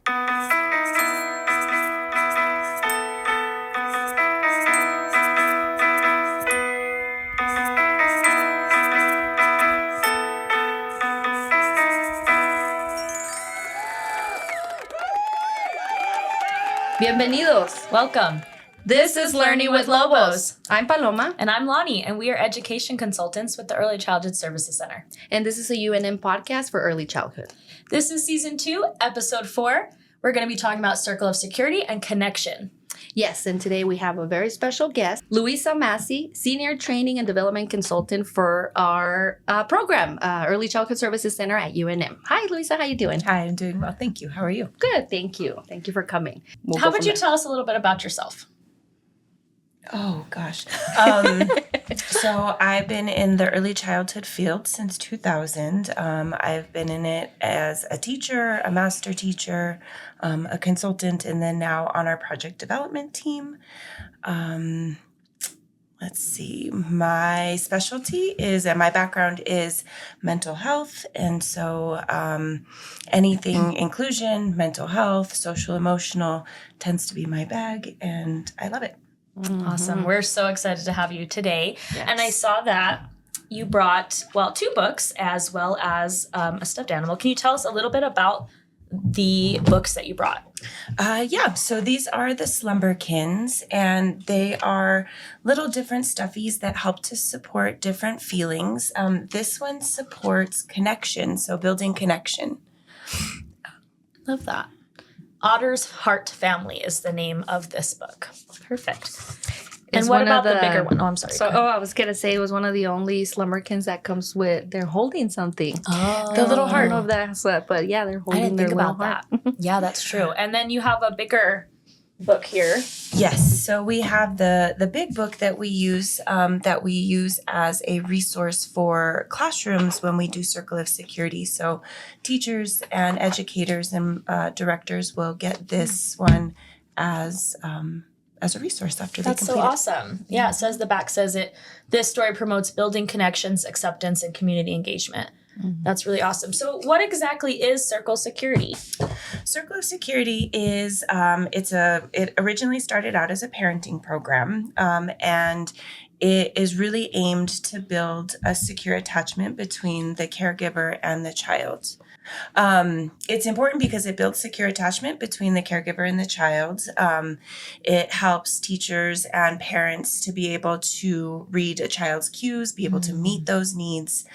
Bienvenidos. Welcome. This is Learning with Lobos. I'm Paloma. And I'm Lonnie, and we are education consultants with the Early Childhood Services Center. And this is a UNM podcast for early childhood. This is Season 2, Episode 4. We're going to be talking about Circle of Security and Connection. Yes, and today we have a very special guest, Luisa Massey, Senior Training and Development Consultant for our program, Early Childhood Services Center at UNM. Hi, Luisa. How you doing? Hi, I'm doing well. Thank you. How are you? Good, thank you. Thank you for coming. How would you tell us a little bit about yourself? Oh, gosh. So I've been in the early childhood field since 2000. I've been in it as a teacher, a master teacher, a consultant, and then now on our project development team. Let's see. My specialty is, and my background is mental health. And so anything inclusion, mental health, social, emotional tends to be my bag, and I love it. Mm-hmm. Awesome. We're so excited to have you today. Yes. And I saw that you brought, 2 books as well as a stuffed animal. Can you tell us a little bit about the books that you brought? So these are the Slumberkins, and they are little different stuffies that help to support different feelings. This one supports connection, so building connection. Love that. Otter's Heart Family is the name of this book. Perfect. And what about the bigger one? Oh, I'm sorry. I was going to say it was one of the only Slumberkins that comes with, they're holding something. Oh. The little heart. I don't know if that's what, but yeah, they're holding I didn't their think little about heart. that. Yeah, that's true. And then you have a bigger book here. Yes, so we have the big book that we use as a resource for classrooms when we do Circle of Security. So teachers and educators and directors will get this one as a resource after they complete it. That's so awesome. Yeah, it says the back says it. This story promotes building connections, acceptance, and community engagement. Mm-hmm. That's really awesome. So what exactly is Circle Security? Circle of Security is, it originally started out as a parenting program, and it is really aimed to build a secure attachment between the caregiver and the child. It's important because it builds secure attachment between the caregiver and the child. It helps teachers and parents to be able to read a child's cues, be able to meet those needs,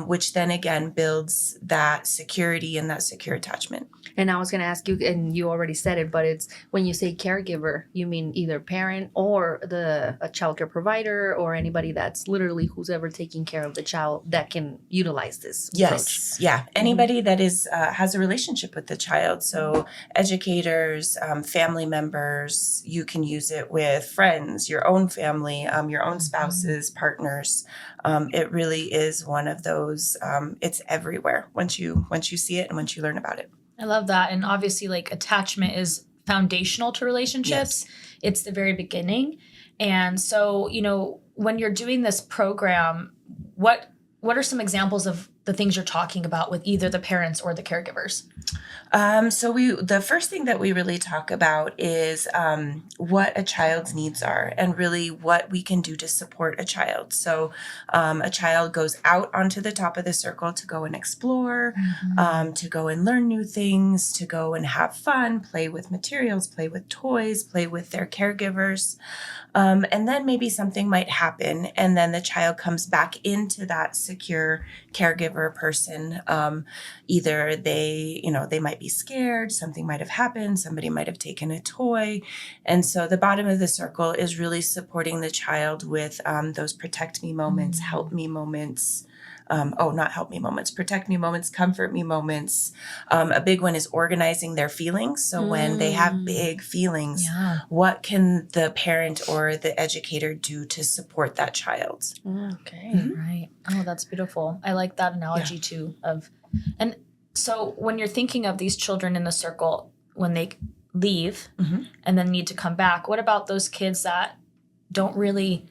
which then again builds that security and that secure attachment. And I was going to ask you, and you already said it, but it's when you say caregiver, you mean either parent or a childcare provider or anybody that's literally who's ever taking care of the child that can utilize this approach. Yes, yeah. Anybody that is has a relationship with the child. So educators, family members, you can use it with friends, your own family, your own spouses, partners. It really is one of those, it's everywhere once you see it and once you learn about it. I love that. And obviously, attachment is foundational to relationships. Yes. It's the very beginning. And so, when you're doing this program, what are some examples of the things you're talking about with either the parents or the caregivers? So the first thing that we really talk about is what a child's needs are and really what we can do to support a child. So a child goes out onto the top of the circle to go and explore, to go and learn new things, to go and have fun, play with materials, play with toys, play with their caregivers. And then maybe something might happen, and then the child comes back into that secure caregiver person. Either they might be scared, something might have happened, somebody might have taken a toy. And so the bottom of the circle is really supporting the child with those protect me moments, help me moments. Not help me moments, protect me moments, comfort me moments. A big one is organizing their feelings. So when they have big feelings, what can the parent or the educator do to support that child? Okay, right. Oh, that's beautiful. I like that analogy too and so when you're thinking of these children in the circle, when they leave and then need to come back, what about those kids that don't really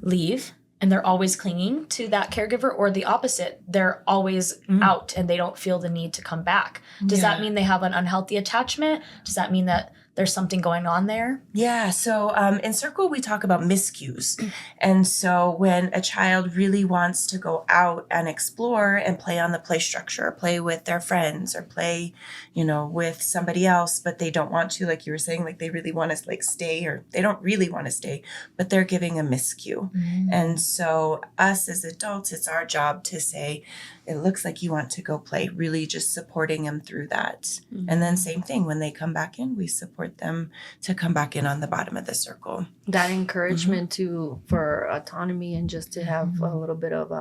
leave and they're always clinging to that caregiver, or the opposite, they're always out and they don't feel the need to come back. Does that mean they have an unhealthy attachment? Does that mean that there's something going on there? Yeah. So in Circle, we talk about miscues. And so when a child really wants to go out and explore and play on the play structure, play with their friends or play, with somebody else, but they don't want to, like you were saying, like they really want to stay, or they don't really want to stay, but they're giving a miscue. And so us as adults, it's our job to say, it looks like you want to go play, really just supporting them through that. And then same thing, when they come back in, we support them to come back in on the bottom of the circle. That encouragement for autonomy and just to have a little bit of,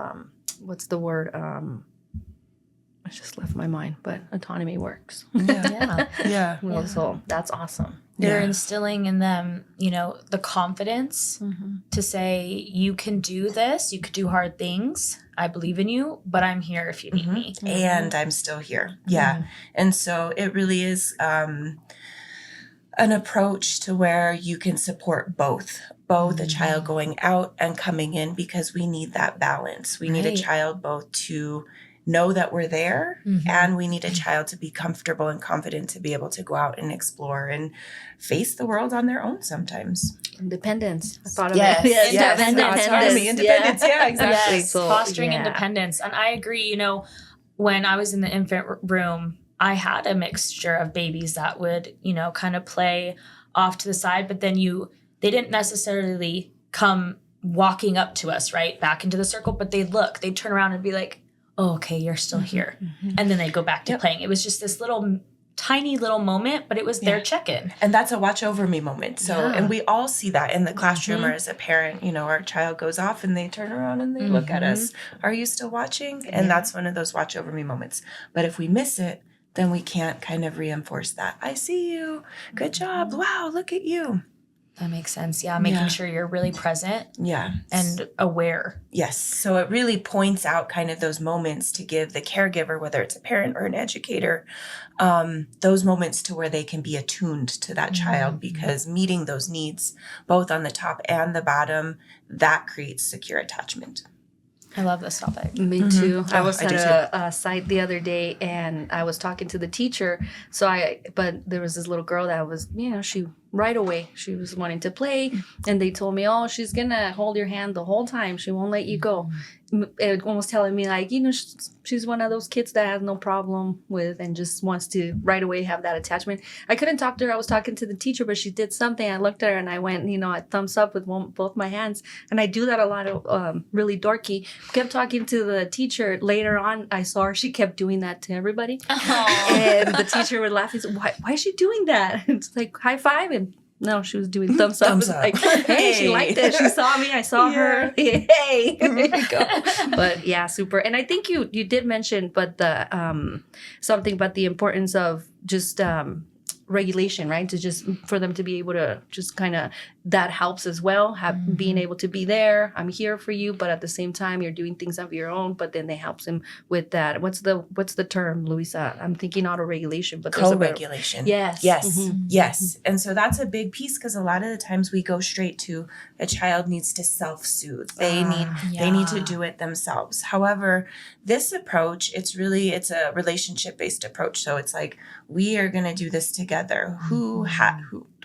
what's the word? I just left my mind, but autonomy works. Yeah. Well, so that's awesome. They're instilling in them, the confidence to say, you can do this, you could do hard things. I believe in you, but I'm here if you need me. And I'm still here. Yeah. And so it really is an approach to where you can support both a child going out and coming in, because we need that balance. We need a child both to know that we're there, and we need a child to be comfortable and confident to be able to go out and explore and face the world on their own sometimes. Independence. I thought of Yes. it. Yes. Autonomy, Independence. Yeah, exactly. Yes, fostering independence. And I agree, when I was in the infant room, I had a mixture of babies that would, kind of play off to the side, but then they didn't necessarily come walking up to us, right, back into the circle, but they'd turn around and be like, oh, okay, you're still here. And then they go back to playing. It was just this tiny little moment, but it was their check-in. And that's a watch over me moment. So, and we all see that in the classroom or as a parent, our child goes off and they turn around and they look at us. Are you still watching? And that's one of those watch over me moments. But if we miss it, then we can't kind of reinforce that. I see you. Good job. Wow, look at you. That makes sense. Yeah, making sure you're really present. Yeah. And aware. Yes. So it really points out kind of those moments to give the caregiver, whether it's a parent or an educator, those moments to where they can be attuned to that child, because meeting those needs, both on the top and the bottom, that creates secure attachment. I love this topic. Me too. I was I at do a site the other day and I was talking to the teacher. But there was this little girl that was, she right away, she was wanting to play. And they told me, oh, she's going to hold your hand the whole time. She won't let you go. It almost telling me like, she's one of those kids that has no problem with and just wants to right away have that attachment. I couldn't talk to her. I was talking to the teacher, but she did something. I looked at her and I went, I thumbs up with both my hands. And I do that a lot of really dorky. Kept talking to the teacher. Later on, I saw her. She kept doing that to everybody. And the teacher would laugh and say, why is she doing that? It's like high five. And no, she was doing thumbs up. Thumbs up. Like, hey, she liked it. She saw me. I saw her. Hey, there you go. But yeah, super. And I think you did mention, but the something about the importance of just regulation, right? To just for them to be able to just kind of that helps as well. Being able to be there. I'm here for you, but at the same time, you're doing things of your own. But then they helps him with that. What's the term, Luisa? I'm thinking auto-regulation, but co-regulation. Yes. Yes. And so that's a big piece, because a lot of the times we go straight to a child needs to self-soothe. They need to do it themselves. However, this approach, it's a relationship-based approach. So it's like, we are going to do this together. Who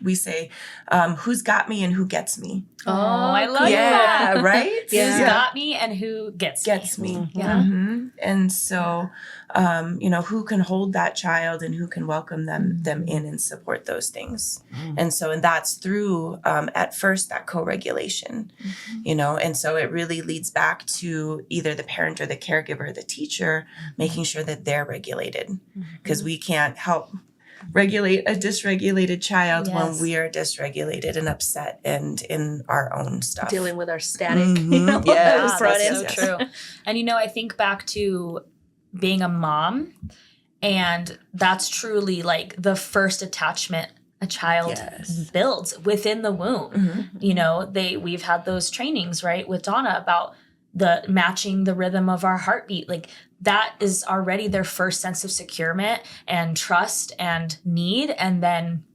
we say, who's got me and who gets me. Oh, I love that. Yeah, right? Who's got me and who gets me. Yeah. And so, who can hold that child and who can welcome them in and support those things. And that's through, at first, that co-regulation, and so it really leads back to either the parent or the caregiver or the teacher, making sure that they're regulated, because we can't help regulate a dysregulated child when we are dysregulated and upset and in our own stuff. Dealing with our static. Yes, that's so true. And I think back to being a mom, and that's truly like the first attachment a child builds within the womb. We've had those trainings, right, with Donna about the matching the rhythm of our heartbeat. Like that is already their first sense of securement and trust and need. And then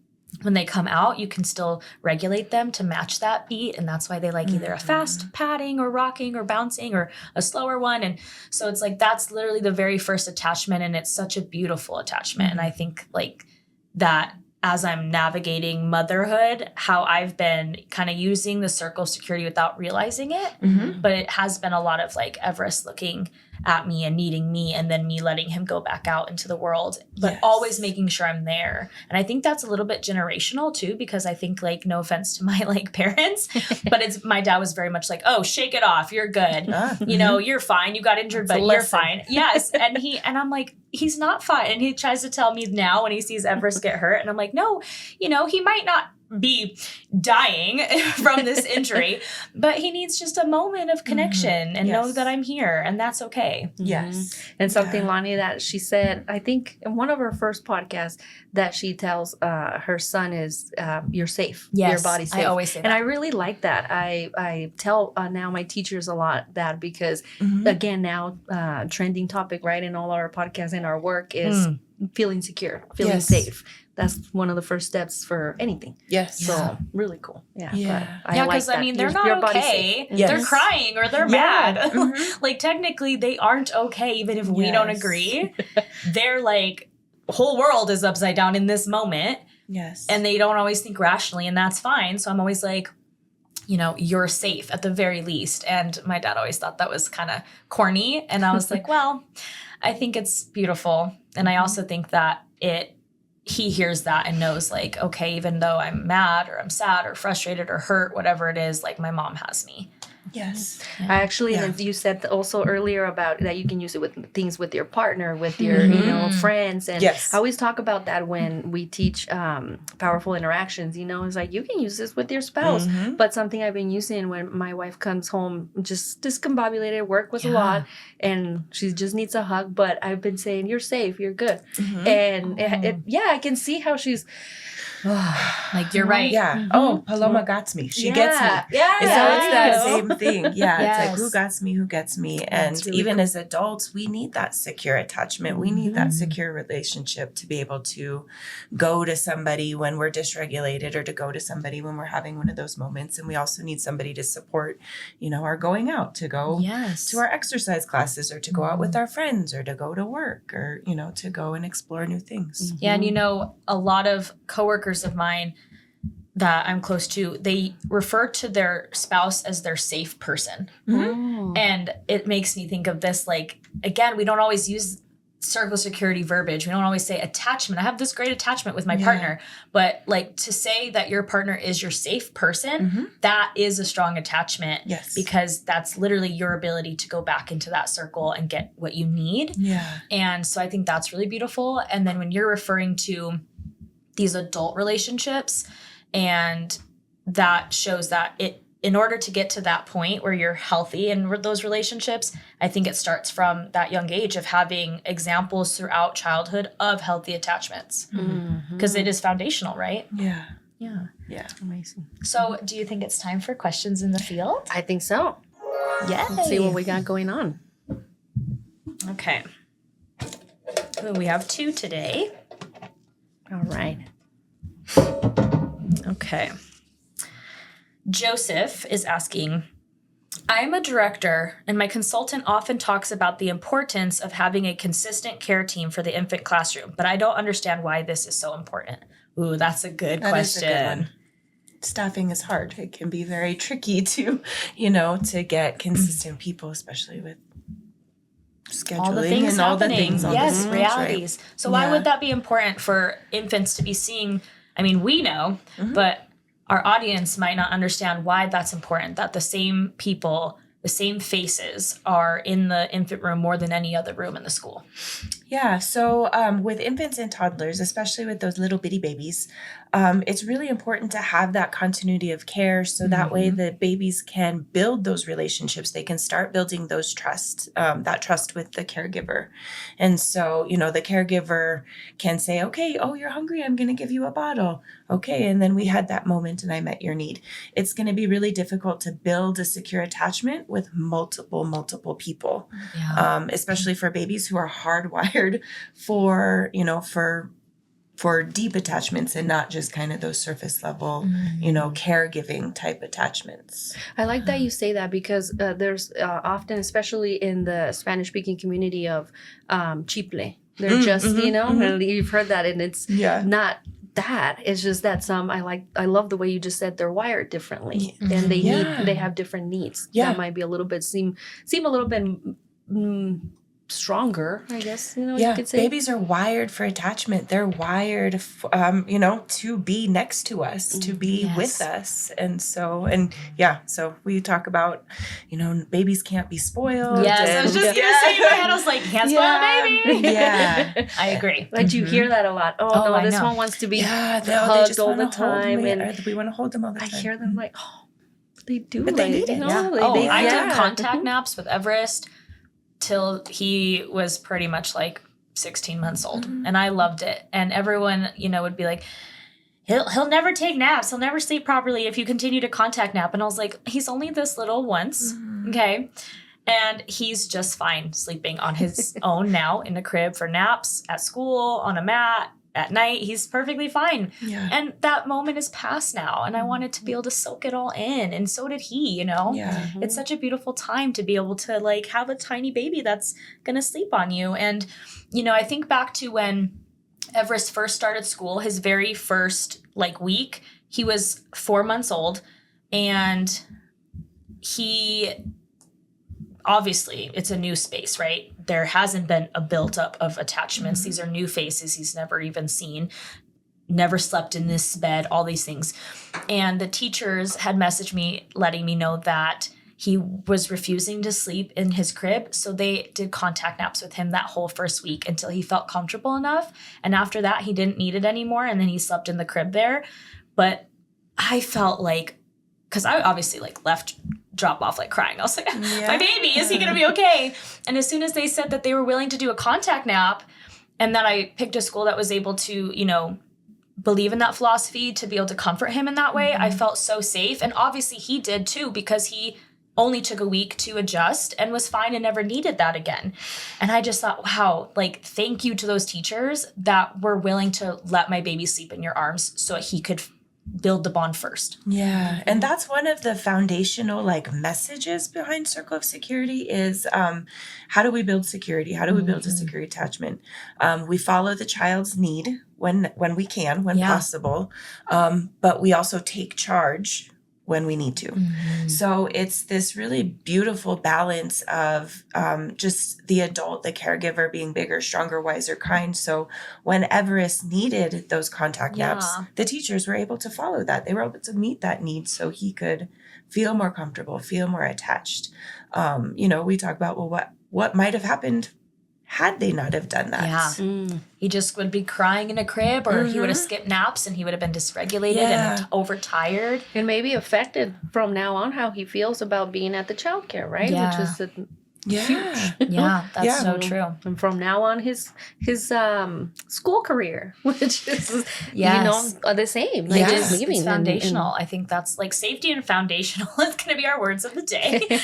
when they come out, you can still regulate them to match that beat. And that's why they like either a fast patting or rocking or bouncing or a slower one. And so it's like, that's literally the very first attachment. And it's such a beautiful attachment. And I think like that as I'm navigating motherhood, how I've been kind of using the circle of security without realizing it. But it has been a lot of like Everest looking at me and needing me, and then me letting him go back out into the world, but always making sure I'm there. And I think that's a little bit generational too, because I think like, no offense to my like parents, but my dad was very much like, oh, shake it off. You're good. You know, you're fine. You got injured, but you're fine. Yes. And I'm like, he's not fine. And he tries to tell me now when he sees Everest get hurt. And I'm like, no, you know, he might not be dying from this injury, but he needs just a moment of connection and know that I'm here, and that's okay. Yes. And something, Lonnie, that she said, I think in one of her first podcasts, that she tells her son is, you're safe. Yes, your body's safe. I always say that. And I really like that. I tell now my teachers a lot that, because again, now trending topic, right, in all our podcasts and our work is feeling secure, feeling safe. That's one of the first steps for anything. Yes. So really cool. Yeah. Yeah. But Because I mean, they're not okay. They're crying or they're mad. Like technically they aren't okay, even if we don't agree. They're like, whole world is upside down in this moment. Yes. And they don't always think rationally, and that's fine. So I'm always like, you know, you're safe at the very least. And my dad always thought that was kind of corny. And I was like, well, I think it's beautiful. And I also think that he hears that and knows like, okay, even though I'm mad or I'm sad or frustrated or hurt, whatever it is, like my mom has me. Yes. I actually, you said also earlier about that you can use it with things with your partner, with your, you know, friends. And I always talk about that when we teach powerful interactions, you know, it's like, you can use this with your spouse. But something I've been using when my wife comes home, just discombobulated, work was a lot, and she just needs a hug. But I've been saying, you're safe, you're good. And I can see how she's, like, you're right. Yeah. Oh, Paloma got me. She gets me. Yeah. So it's that same thing. Yeah. It's like, who gets me? And really even as adults, we need that secure attachment. We need that secure relationship to be able to go to somebody when we're dysregulated, or to go to somebody when we're having one of those moments. And we also need somebody to support, you know, our going out, to go to our exercise classes, or to go out with our friends, or to go to work, or, you know, to go and explore new things. Yeah. And, you know, a lot of coworkers of mine that I'm close to, they refer to their spouse as their safe person. And it makes me think of this, like, again, we don't always use circle security verbiage. We don't always say attachment. I have this great attachment with my partner, but like, to say that your partner is your safe person, that is a strong attachment. Yes. Because that's literally your ability to go back into that circle and get what you need. Yeah. And so I think that's really beautiful. And then when you're referring to these adult relationships, and that shows that in order to get to that point where you're healthy in those relationships, I think it starts from that young age of having examples throughout childhood of healthy attachments, because it is foundational, right? Yeah. Yeah. Amazing. So do you think it's time for questions in the field? I think so. Yeah. Let's see what we got going on. Okay. Ooh, we have 2 today. All right. Okay. Joseph is asking, I'm a director, and my consultant often talks about the importance of having a consistent care team for the infant classroom, but I don't understand why this is so important. Ooh, that's a good question. Is a good one. Staffing is hard. It can be very tricky to, you know, to get consistent people, especially with scheduling all the things and happening. all the things. Yes, the realities. Right. So why would that be important for infants to be seeing? I mean, we know, but our audience might not understand why that's important, that the same people, the same faces are in the infant room more than any other room in the school. Yeah. So with infants and toddlers, especially with those little bitty babies, it's really important to have that continuity of care. So that way the babies can build those relationships. They can start building those that trust with the caregiver. And so, you know, the caregiver can say, okay, oh, you're hungry. I'm going to give you a bottle. Okay. And then we had that moment and I met your need. It's going to be really difficult to build a secure attachment with multiple people, especially for babies who are hardwired for for deep attachments and not just kind of those surface level, caregiving type attachments. I like that you say that because there's often, especially in the Spanish speaking community, of chiple. They're just, and you've heard that, and it's not that. It's just that I love the way you just said they're wired differently, and they have different needs. That might be a little bit seem a little bit stronger, I guess, you could say. Babies are wired for attachment. They're wired, to be next to us, to be with us. And so we talk about, babies can't be spoiled. Yes, I was just going to say in my head, I was like, can't spoil a baby. Yeah. I agree. But you hear that a lot. Oh no, this one wants to be hugged all the time. And we want to hold them all the time. I hear them like, they do. But they need it. I did contact naps with Everest till he was pretty much like 16 months old. And I loved it. And everyone, would be like, he'll never take naps. He'll never sleep properly if you continue to contact nap. And I was like, he's only this little once. Okay. And he's just fine sleeping on his own now in the crib for naps, at school, on a mat, at night. He's perfectly fine. Yeah. And that moment is past now. And I wanted to be able to soak it all in. And so did he, Yeah. It's such a beautiful time to be able to like have a tiny baby that's going to sleep on you. And, I think back to when Everest first started school, his very first week, he was 4 months old, and he obviously it's a new space, right? There hasn't been a buildup of attachments. These are new faces he's never even seen, never slept in this bed, all these things. And the teachers had messaged me letting me know that he was refusing to sleep in his crib. So they did contact naps with him that whole first week until he felt comfortable enough. And after that, he didn't need it anymore. And then he slept in the crib there. But I felt like, because I obviously left drop off crying. I was like, my baby, is he going to be okay? And as soon as they said that they were willing to do a contact nap, and that I picked a school that was able to, believe in that philosophy, to be able to comfort him in that way, I felt so safe. And obviously he did too, because he only took a week to adjust and was fine and never needed that again. And I just thought, wow, thank you to those teachers that were willing to let my baby sleep in your arms so he could build the bond first. Yeah. And that's one of the foundational messages behind Circle of Security is how do we build security? How do we build a secure attachment? We follow the child's need when we can, when possible. But we also take charge when we need to. So it's this really beautiful balance of just the adult, the caregiver being bigger, stronger, wiser, kind. So when Everest needed those contact naps, the teachers were able to follow that. They were able to meet that need so he could feel more comfortable, feel more attached. We talk about, what might have happened had they not have done that. Yeah. He just would be crying in a crib, or he would have skipped naps and he would have been dysregulated and overtired. And maybe affected from now on how he feels about being at the childcare, right? Yeah. Which is huge. Yeah, that's so true. And from now on, his school career, which is the same. Just leaving. It's foundational. I think that's safety and foundational is going to be our words of the day.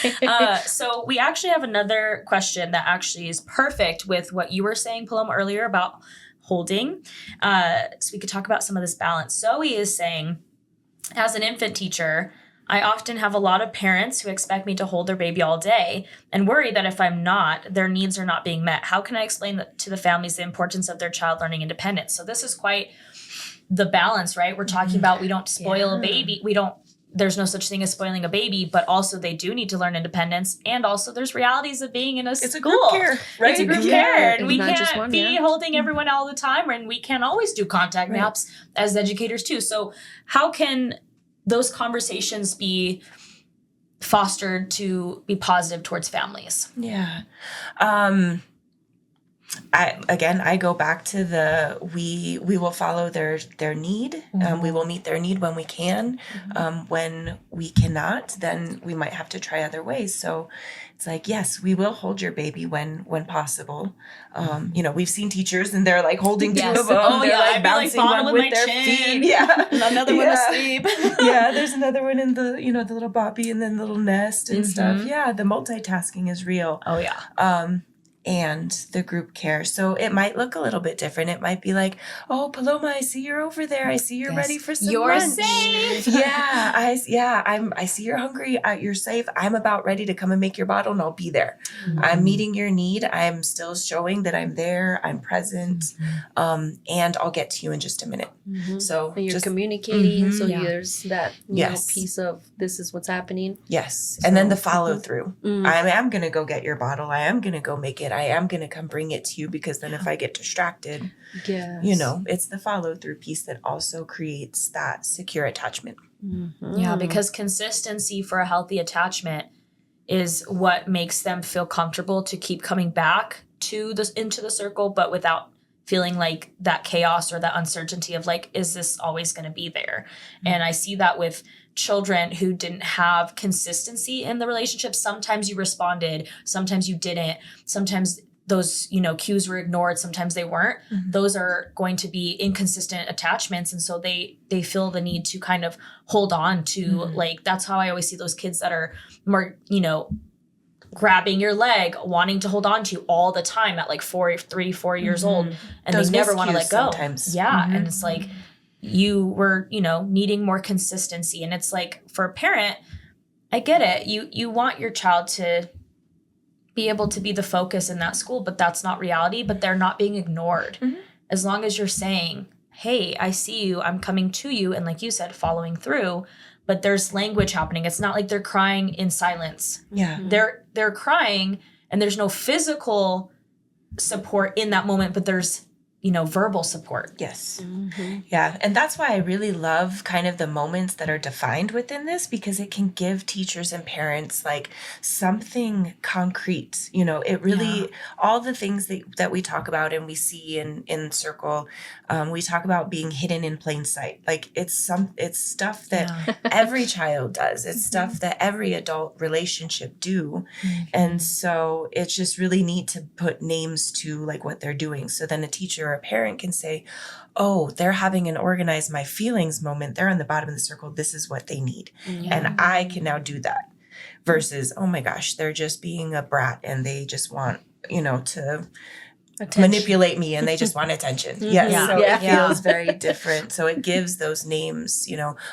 So we actually have another question that actually is perfect with what you were saying, Paloma, earlier about holding. So we could talk about some of this balance. Zoe is saying, as an infant teacher, I often have a lot of parents who expect me to hold their baby all day and worry that if I'm not, their needs are not being met. How can I explain to the families the importance of their child learning independence? So this is quite the balance, right? We're talking about we don't spoil a baby. There's no such thing as spoiling a baby, but also they do need to learn independence. And also there's realities of being in a school. It's a group care, right? It's a group care. And we can't be holding everyone all the time. And we can't always do contact naps as educators too. So how can those conversations be fostered to be positive towards families? Yeah. I go back to we will follow their need. We will meet their need when we can. When we cannot, then we might have to try other ways. So it's yes, we will hold your baby when possible. We've seen teachers and they're holding two of them. Oh, they're bouncing one with their feet. Yeah. Another one asleep. There's another one in the the little boppy and then the little nest and stuff. Yeah, the multitasking is real. Oh yeah. and the group care. So it might look a little bit different. It might be like, oh, Paloma, I see you're over there. I see you're ready for some You're lunch. safe. I see you're hungry. You're safe. I'm about ready to come and make your bottle, and I'll be there. I'm meeting your need. I'm still showing that I'm there. I'm present, and I'll get to you in just a minute. So and you're just communicating. So Yeah. there's that piece of this is what's happening. yes, and then the So- follow through. I am going to go get your bottle. I am going to go make it. I am going to come bring it to you, because then if I get distracted, Yes. it's the follow through piece that also creates that secure attachment. Yeah, because consistency for a healthy attachment is what makes them feel comfortable to keep coming back to this into the circle, but without feeling like that chaos or that uncertainty of like, is this always going to be there? And I see that with children who didn't have consistency in the relationship. Sometimes you responded, sometimes you didn't, sometimes those cues were ignored, sometimes they weren't. Those are going to be inconsistent attachments, and so they feel the need to kind of hold on to like, that's how I always see those kids that are more grabbing your leg, wanting to hold on to you all the time at like 4 years old, and Those they never want to miscues let go. sometimes. And it's like you were needing more consistency, and it's like, for a parent, I get it, you want your child to be able to be the focus in that school, but that's not reality. But they're not being ignored. As long as you're saying, hey, I see you, I'm coming to you, and like you said, following through, but there's language happening. It's not like they're crying in silence. Yeah. They're crying, and there's no physical support in that moment, but there's verbal support. Yes. Yeah. And that's why I really love kind of the moments that are defined within this, because it can give teachers and parents like something concrete. It really, all the things that we talk about and we see in Circle, we talk about being hidden in plain sight. Like it's stuff that every child does. It's stuff that every adult relationship do. And so it's just really neat to put names to like what they're doing. So then a teacher or a parent can say, oh, they're having an organize my feelings moment. They're on the bottom of the circle. This is what they need. And I can now do that. Versus, oh my gosh, they're just being a brat and they just want, to manipulate me and they just want attention. Yes. So it feels very different. So it gives those names,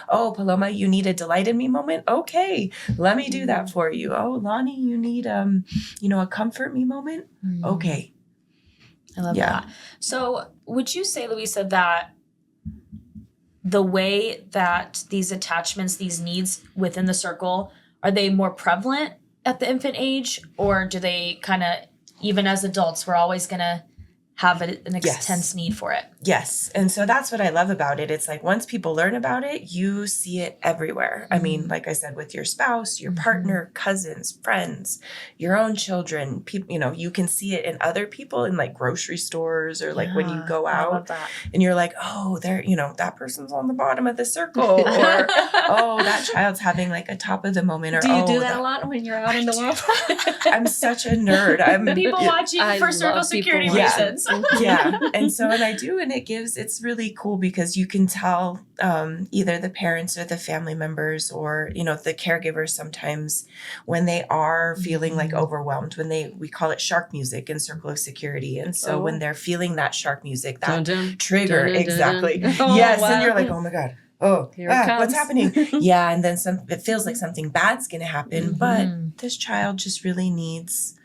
oh, Paloma, you need a delight in me moment. Okay, let me do that for you. Oh, Lonnie, you need, a comfort me moment. Okay. I love that. So would you say, Luisa, that the way that these attachments, these needs within the circle, are they more prevalent at the infant age, or do they kind of, even as adults, we're always going to have an intense need for it? Yes. And so that's what I love about it. It's like once people learn about it, you see it everywhere. I mean, like I said, with your spouse, your partner, cousins, friends, your own children, people, you can see it in other people in like grocery stores or like when you go out and you're like, oh, they're, that person's on the bottom of the circle, or, oh, that child's having like a top of the moment. Or, do you do that a lot when you're out in the world? I'm such a nerd. I'm people watching for circle security reasons. Yeah. And I do. And it's really cool because you can tell either the parents or the family members or, the caregivers sometimes when they are feeling like overwhelmed, when we call it shark music in Circle of Security. And so when they're feeling that shark music, that trigger, exactly. Oh, yes. wow. And you're like, oh my God. Oh, what's happening? Yeah. And then it feels like something bad's going to happen, but this child just really needs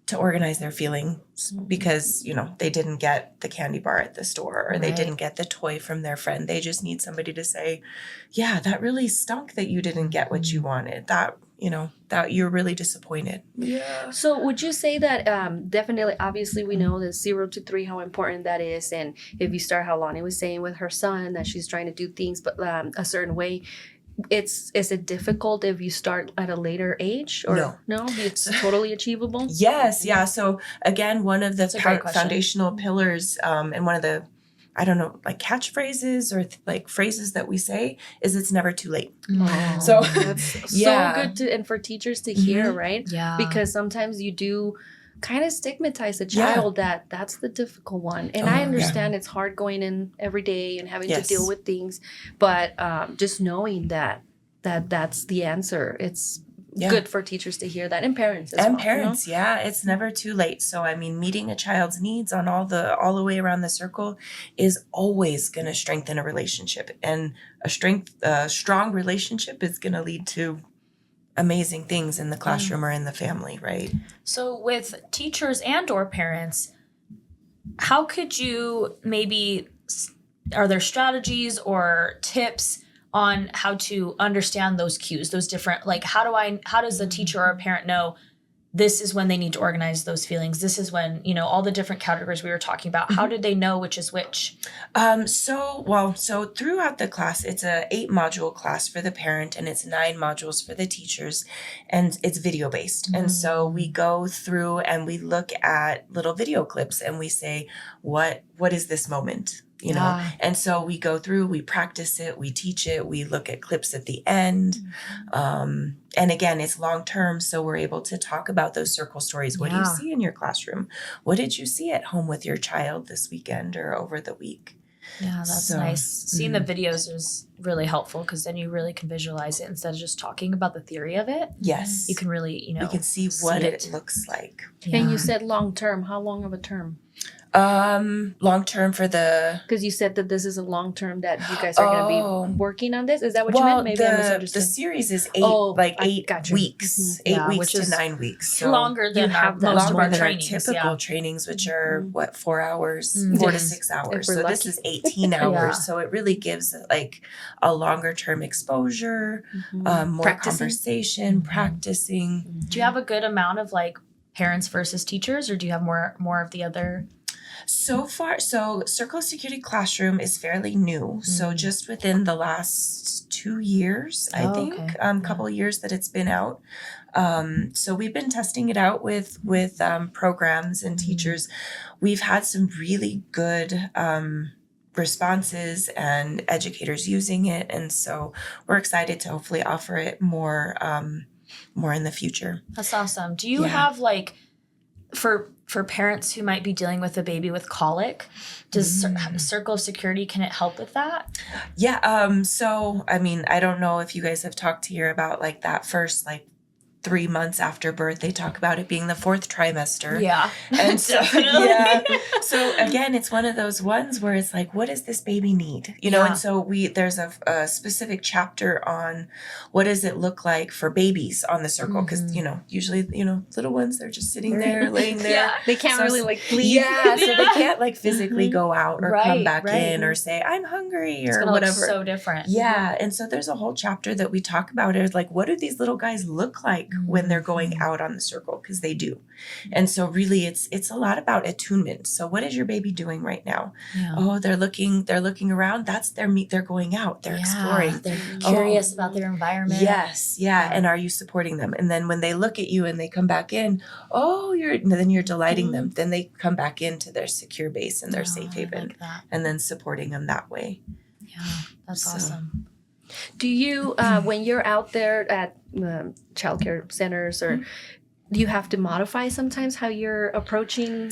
to organize their feelings because, they didn't get the candy bar at the store or they didn't get the toy from their friend. They just need somebody to say, yeah, that really stunk that you didn't get what you wanted. That, that you're really disappointed. Yeah. So would you say that definitely, obviously we know that 0 to 3, how important that is. And if you start how Lonnie was saying with her son, that she's trying to do things but a certain way, is it difficult if you start at a later age or no it's totally achievable? Yes. Yeah. So again, one of the foundational pillars and one of the, I don't know, like catchphrases or like phrases that we say is it's never too late. Oh, so that's so good and for teachers to hear, right? Yeah. Because sometimes you do kind of stigmatize a child that's the difficult one. And I understand it's hard going in every day and having to deal with things, but just knowing that that's the answer, it's good for teachers to hear that, and parents as and well. parents, yeah, it's never too late. So I mean, meeting a child's needs on all the way around the circle is always going to strengthen a relationship, and a strong relationship is going to lead to amazing things in the classroom or in the family, right? So with teachers and or parents, how could you maybe, are there strategies or tips on how to understand those cues, those different, like how does a teacher or a parent know this is when they need to organize those feelings? This is when, all the different categories we were talking about. How did they know which is which? So throughout the class, it's a 8-module class for the parent and it's 9 modules for the teachers, and it's video based. And so we go through and we look at little video clips and we say, what is this moment? And so we go through, we practice it, we teach it, we look at clips at the end. And again, it's long term, so we're able to talk about those circle stories. What do you see in your classroom? What did you see at home with your child this weekend or over the week? Yeah, that's nice. Seeing the videos is really helpful because then you really can visualize it instead of just talking about the theory of it. Yes. You can really, you can see what it looks like. Yeah. And you said long term. How long of a term? Long term for the, because you said that this is a long term that you guys are going to be working on this. Is that what you meant? Maybe I misunderstood. The series is 8 gotcha. weeks, 8 weeks to 9 weeks. So longer than most of our trainings. Typical trainings, which are 4 hours, 4 to 6 hours. So this is 18 hours. So it really gives like a longer term exposure, more conversation, practicing. Do you have a good amount of like parents versus teachers, or do you have more of the other? So far, Circle of Security Classroom is fairly new. So just within the last 2 years, I think, couple of years that it's been out. So we've been testing it out with programs and teachers. We've had some really good responses and educators using it. And so we're excited to hopefully offer it more in the future. That's awesome. Do you have like, for parents who might be dealing with a baby with colic, does Circle of Security, can it help with that? Yeah. So, I mean, I don't know if you guys have talked here about like that first, like 3 months after birth, they talk about it being the 4th trimester. Yeah. And so, so again, it's one of those ones where it's like, what does this baby need? And so there's a specific chapter on what does it look like for babies on the circle? Because, usually, little ones, they're just sitting there, laying there. They can't really like leave. Yeah. So they can't like physically go out or come back in or say, I'm hungry or whatever. Look so different. Yeah. And so there's a whole chapter that we talk about it. Like, what do these little guys look like when they're going out on the circle? Because they do. And so really it's a lot about attunement. So what is your baby doing right now? Yeah. Oh, they're looking around. That's they're going out. They're exploring. They're curious about their environment. Yes. Yeah. And are you supporting them? And then when they look at you and they come back in, then you're delighting them. Then they come back into their secure base and their safe haven, and then supporting them that way. Yeah. That's awesome. Do you, when you're out there at childcare centers, or do you have to modify sometimes how you're approaching?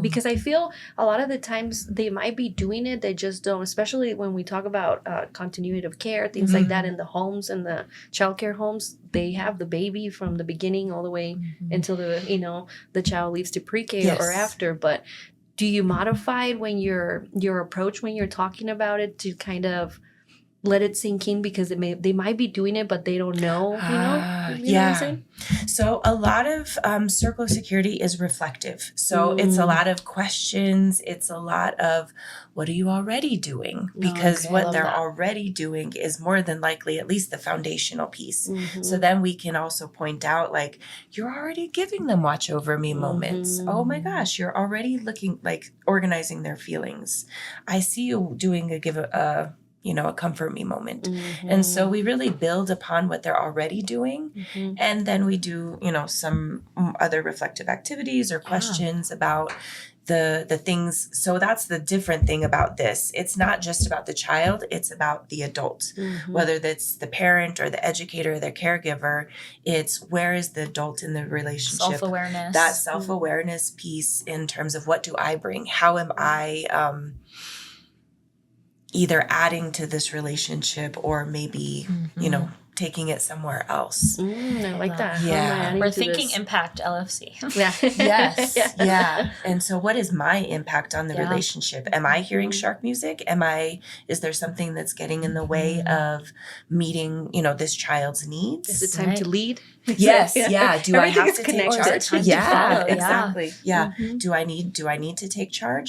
Because I feel a lot of the times they might be doing it, they just don't, especially when we talk about continuity of care, things like that in the homes and the childcare homes. They have the baby from the beginning all the way until the child leaves to pre-K or after. But do you modify it when your approach when you're talking about it to kind of let it sink in, because they might be doing it, but they don't know, you know what I'm saying? So a lot of Circle of Security is reflective. So it's a lot of questions. It's a lot of, what are you already doing? Because what they're already doing is more than likely at least the foundational piece. So then we can also point out, like, you're already giving them watch over me moments. Oh my gosh, you're already looking, like, organizing their feelings. I see you doing a comfort me moment. And so we really build upon what they're already doing. And then we do, some other reflective activities or questions about the things. So that's the different thing about this. It's not just about the child, it's about the adult. Whether that's the parent or the educator or the caregiver, it's where is the adult in the relationship? Self-awareness. That self-awareness piece in terms of, what do I bring? How am I either adding to this relationship or maybe, taking it somewhere else. I like that. Yeah. How am I adding We're to thinking this? impact LFC. Yeah. Yes. Yeah. And so what is my impact on the Yeah. relationship? Am I hearing shark music? Is there something that's getting in the way of meeting, this child's needs? Is it time to lead? Yes. Yeah. Do I Everything have is to take connected. Or is it charge? time to Yeah, follow? Yeah. exactly. Yeah. Mhm. Do I need to take charge?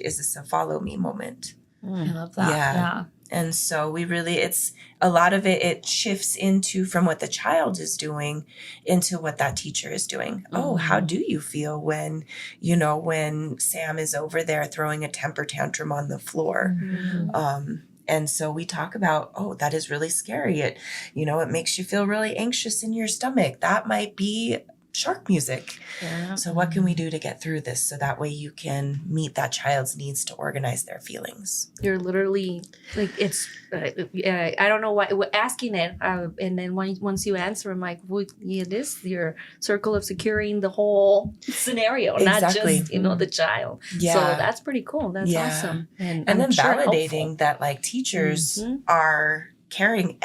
Is this a follow me moment? I love that. Yeah. Yeah. And so it's a lot of it shifts into from what the child is doing into what that teacher is doing. Oh, how do you feel when Sam is over there throwing a temper tantrum on the floor? And so we talk about, that is really scary. It makes you feel really anxious in your stomach. That might be shark music. Yeah. So what can we do to get through this so that way you can meet that child's needs to organize their feelings? You're literally like, it's, I don't know why we're asking it. And then once you answer, I'm like, well, it is your circle of securing the whole scenario, not Exactly. just, the child. Yeah. So that's pretty cool. That's Yeah. awesome. And And I'm then sure validating helpful. that like teachers are carrying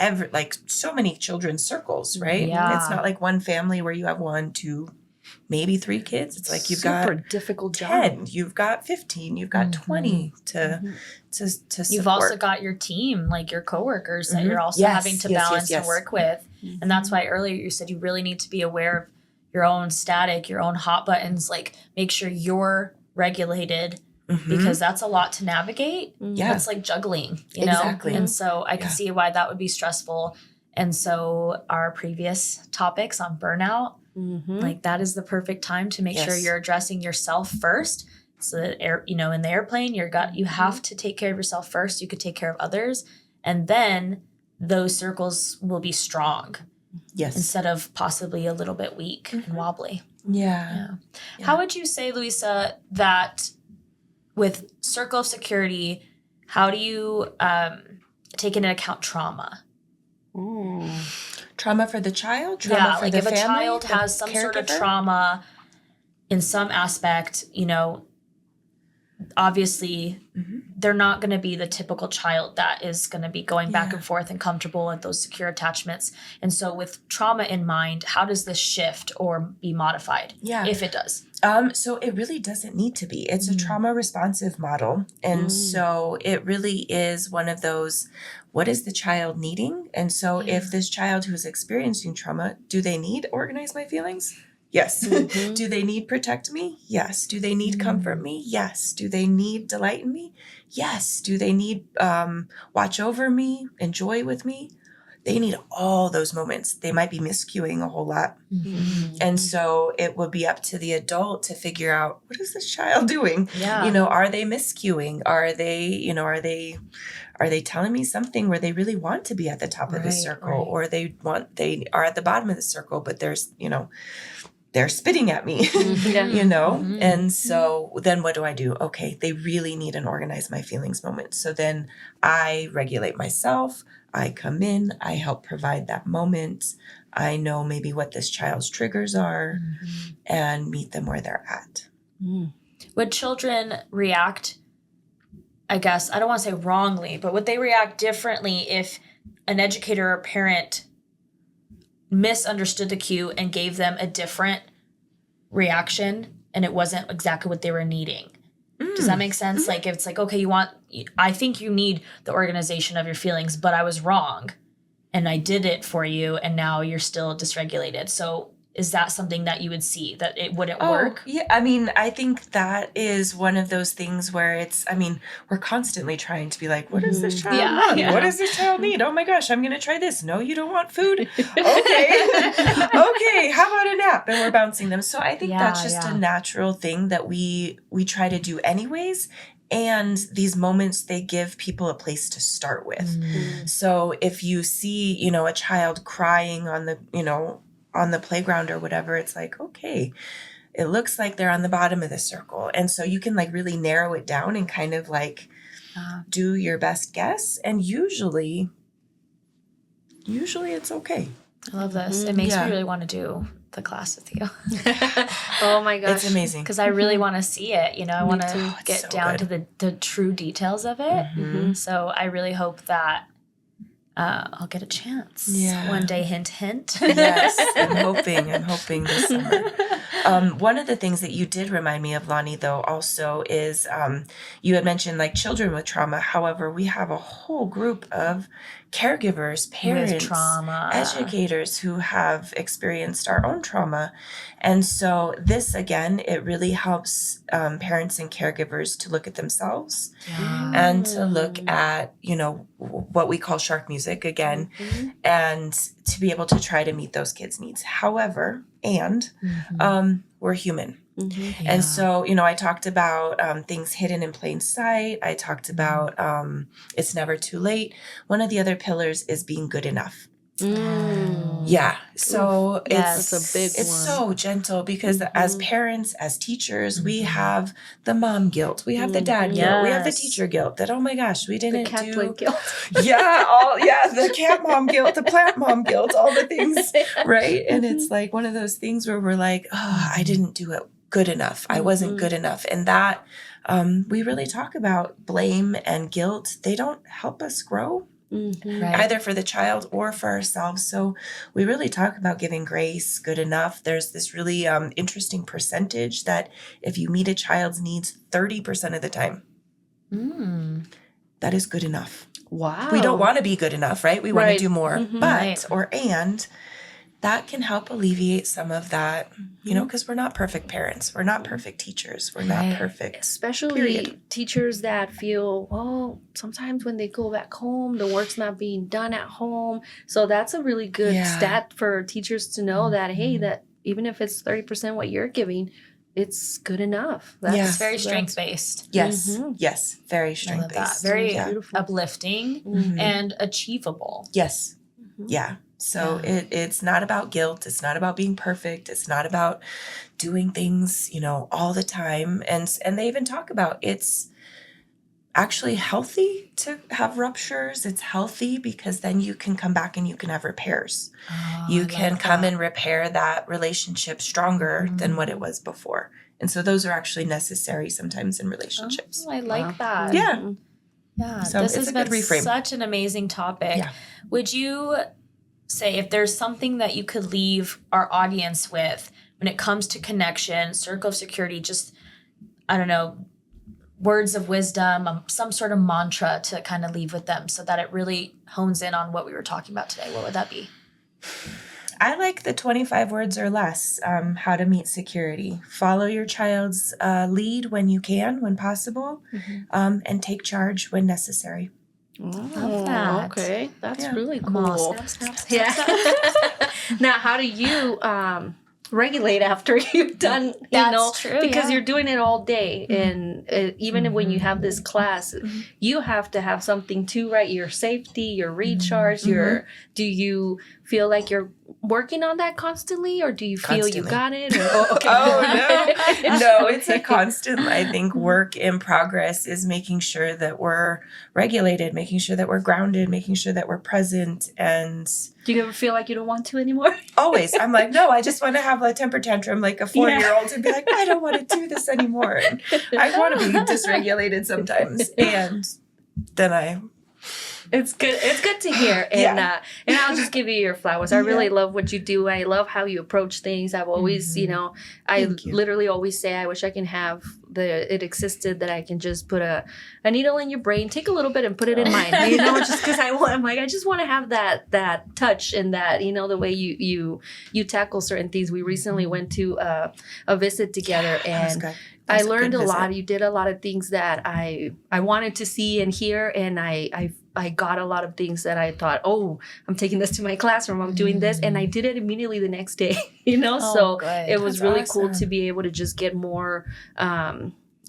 so many children's circles, right? Yeah. It's not like one family where you have 1, 2, maybe 3 kids. It's like you've super got difficult job. 10, you've got 15, you've got 20 to support. You've also got your team, like your coworkers that you're also Yes, having to yes, balance yes, and yes. work with. And that's why earlier you said you really need to be aware of your own static, your own hot buttons, like make sure you're regulated because that's a lot to navigate. Yeah. It's like juggling, you know? Exactly. And so I can Yeah. see why that would be stressful. And so our previous topics on burnout, like that is the perfect time to make sure Yes. you're addressing yourself first. So that in the airplane, you have to take care of yourself first. You could take care of others, and then those circles will be strong Yes. instead of possibly a little bit weak and wobbly. Yeah. Yeah. How would you say, Luisa, that with circle of security, how do you take into account trauma? Trauma for the child? Trauma for like the if family? a child the has some sort of caregiver? trauma in some aspect, obviously they're not going to be the typical child that is going to be going back Yeah. and forth and comfortable with those secure attachments. And so with trauma in mind, how does this shift or be modified? Yeah. If it does. So it really doesn't need to be. It's a trauma responsive model. And so it really is one of those, what is the child needing? And so if this child who's experiencing trauma, do they need organize my feelings? Yes. Do they need protect me? Yes. Do they need comfort me? Yes. Do they need delight in me? Yes. Do they need watch over me, enjoy with me? They need all those moments. They might be miscuing a whole lot. And so it would be up to the adult to figure out, what is this child doing? Yeah. Are they miscuing? Are they telling me something where they really want to be at the top of the Right, circle, right. or they are at the bottom of the circle, but they're spitting at me, And so then what do? Okay, they really need an organize my feelings moment. So then I regulate myself. I come in, I help provide that moment. I know maybe what this child's triggers are and meet them where they're at. Would children react, I guess, I don't want to say wrongly, but would they react differently if an educator or parent misunderstood the cue and gave them a different reaction and it wasn't exactly what they were needing? Does that make sense? Like if it's like, okay, I think you need the organization of your feelings, but I was wrong and I did it for you and now you're still dysregulated. So is that something that you would see that it wouldn't work? Yeah, I think that is one of those things where we're constantly trying to be like, what does this child want? Yeah. What does this child need? Oh my gosh, I'm going to try this. No, you don't want food? Okay. Okay, how about a nap? And we're bouncing them. So I think that's just a natural thing that we try to do anyways. And these moments, they give people a place to start with. So if you see, a child crying on the playground or whatever, it's like, okay, it looks like they're on the bottom of the circle. And so you can like really narrow it down and kind of like do your best guess. And usually it's okay. I love this. It makes me really want to do the class with you. Oh my gosh. It's amazing. Because I really want to see it. I want too. to It's get so down good. to the true details of it. So I really hope that I'll get a chance. Yeah. One day, hint, hint. Yes, I'm hoping this summer. One of the things that you did remind me of, Lonnie, though, also is you had mentioned like children with trauma. However, we have a whole group of caregivers, parents, With trauma, educators who have experienced our own trauma. And so this, again, it really helps parents and caregivers to look at themselves Yeah. and to look at, what we call shark music again, and to be able to try to meet those kids' needs. However, we're human. And so, I talked about things hidden in plain sight. I talked about it's never too late. One of the other pillars is being good enough. Yeah. So That's a big it's one. so gentle because as parents, as teachers, we have the mom guilt. We have the dad guilt. We have the Yes. teacher guilt that, oh my gosh, we The didn't Catholic do. guilt. The cat mom guilt, the plant mom guilt, all the things, right? And it's like one of those things where we're like, oh, I didn't do it good enough. I wasn't good enough. And that we really talk about blame and guilt. They don't help us grow. Right. Either for the child or for ourselves. So we really talk about giving grace, good enough. There's this really interesting percentage that if you meet a child's needs 30% of the time, that is good enough. Wow. We don't want to be good enough, right? We want Right. to do more. Mhm. But, and that can help alleviate some of that, because we're not perfect parents. We're not perfect teachers. We're not Right. perfect. Especially Period. teachers that feel, sometimes when they go back home, the work's not being done at home. So that's a really good Yeah. stat for teachers to know that, hey, that even if it's 30% what you're giving, it's good enough. Yeah. It's very strength based. Yes. Mhm. Yes. Very I love strength that. based. Very Yeah. Beautiful. uplifting Mhm. and achievable. Yes. Mhm. Yeah. So it's not about guilt. It's not about being perfect. It's not about doing things, all the time. And they even talk about it's actually healthy to have ruptures. It's healthy because then you can come back and you can have repairs. You can come and repair that relationship stronger than what it was before. And so those are actually necessary sometimes in relationships. I like that. Yeah. Yeah. So This it's has a good been reframe. such an amazing topic. Yeah. Would you say if there's something that you could leave our audience with when it comes to connection, circle of security, just, I don't know, words of wisdom, some sort of mantra to kind of leave with them so that it really hones in on what we were talking about today, what would that be? I like the 25 words or less, how to meet security. Follow your child's lead when you can, when possible, and take charge when necessary. Love that. Okay, that's Yeah. really I'm all cool. snap, snap, snap, Yeah. snap. Now, how do you regulate after you've done, That's true, because yeah. you're doing it all day. And even when you have this class, you have to have something too, right? Your safety, your recharge, do you feel like you're working on that constantly, or do you feel you Constantly. got it? Or, okay. No, it's a constant, I think, work in progress is making sure that we're regulated, making sure that we're grounded, making sure that we're present. And Do you ever feel like you don't want to anymore? always, I'm like, no, I just want to have a temper tantrum like a 4-year-old and be like, I don't want to do this anymore. And I want to be dysregulated sometimes. And then It's good. It's good to hear, and and I'll just give you your flowers. I really love what you do. I love how you approach things. I've always, I Thank you. literally always say, I wish I can have it existed that I can just put a needle in your brain, take a little bit, and put it in mine. Just because I just want to have that touch and that the way you tackle certain things. We recently went to a visit together, that was and good. I That's a learned good a lot. visit. You did a lot of things that I wanted to see and hear, and I got a lot of things that I thought, oh, I'm taking this to my classroom, I'm doing this, and I did it immediately the next day. So good. it was That's really cool awesome. to be able to just get more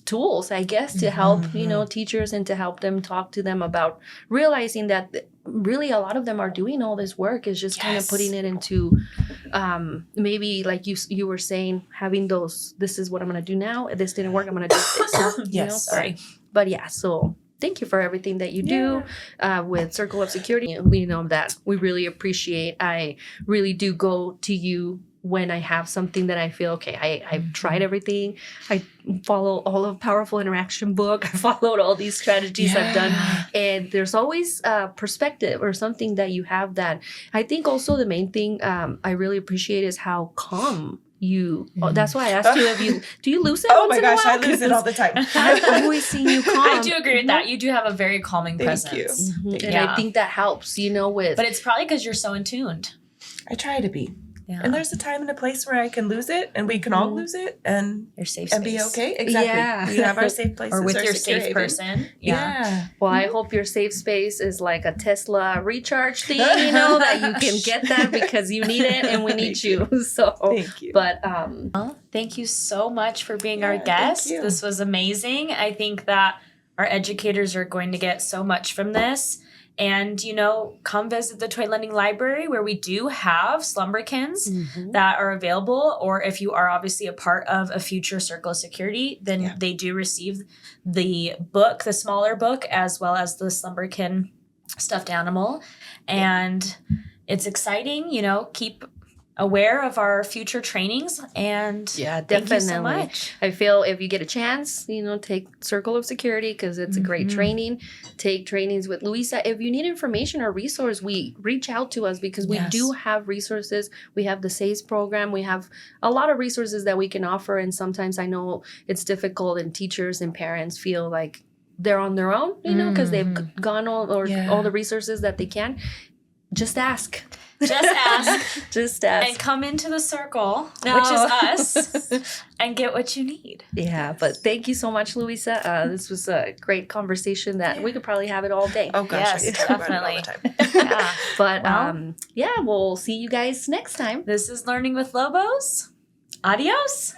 tools, I guess, to help teachers and to help them talk to them about realizing that really a lot of them are doing all this work, is just kind of Yes. putting it into maybe like you were saying, having those, this is what I'm going to do now, this didn't work, I'm going to do this. Yes. Sorry. But yeah, so thank you for everything that you do with Circle of Security. That we really appreciate. I really do go to you when I have something that I feel, okay, I've tried everything. I follow all of Powerful Interaction book. I followed all these strategies I've done. And there's always perspective or something that you have that. I think also the main thing I really appreciate is how calm you. That's why I asked you, do you lose it? Oh once my in a gosh, while? I lose it all the time. I've always seen you calm. I do agree with that. You do have a very calming presence. you. And I think that helps, with. But it's probably because you're so in tuned. I try to be. Yeah. And there's a time and a place where I can lose it, and we can all lose it, and Your safe and space. be okay. Exactly. Yeah. We have our safe places. Or with our your secure safe haven. person. Yeah. Well, I hope your safe space is like a Tesla recharge thing, that you can get that because you need it and we need Thank you. So, Thank you. but Well, thank you so much for being our Yeah, guest. thank you. This was amazing. I think that our educators are going to get so much from this. And, come visit the Toy Lending Library where we do have Slumberkins that are available. Or if you are obviously a part of a future Circle of Security, then they do receive the book, the smaller book, as well as the Slumberkin stuffed animal. And it's exciting, keep aware of our future trainings. And yeah, thank definitely. you so much. I feel if you get a chance, take Circle of Security because it's a great training. Take trainings with Luisa. If you need information or resource, reach out to us because we do have resources. We have the SEIS program. We have a lot of resources that we can offer. And sometimes I know it's difficult and teachers and parents feel like they're on their own, because they've gone all the resources that they can. Just ask. Just ask. Just ask. And come into the circle, which is us, and get what you need. Yeah, but thank you so much, Luisa. This was a great conversation that we could probably have it all day. Oh gosh, Yes, I talk about it all definitely. the time. Yeah. But we'll see you guys next time. This is Learning with Lobos. Adios.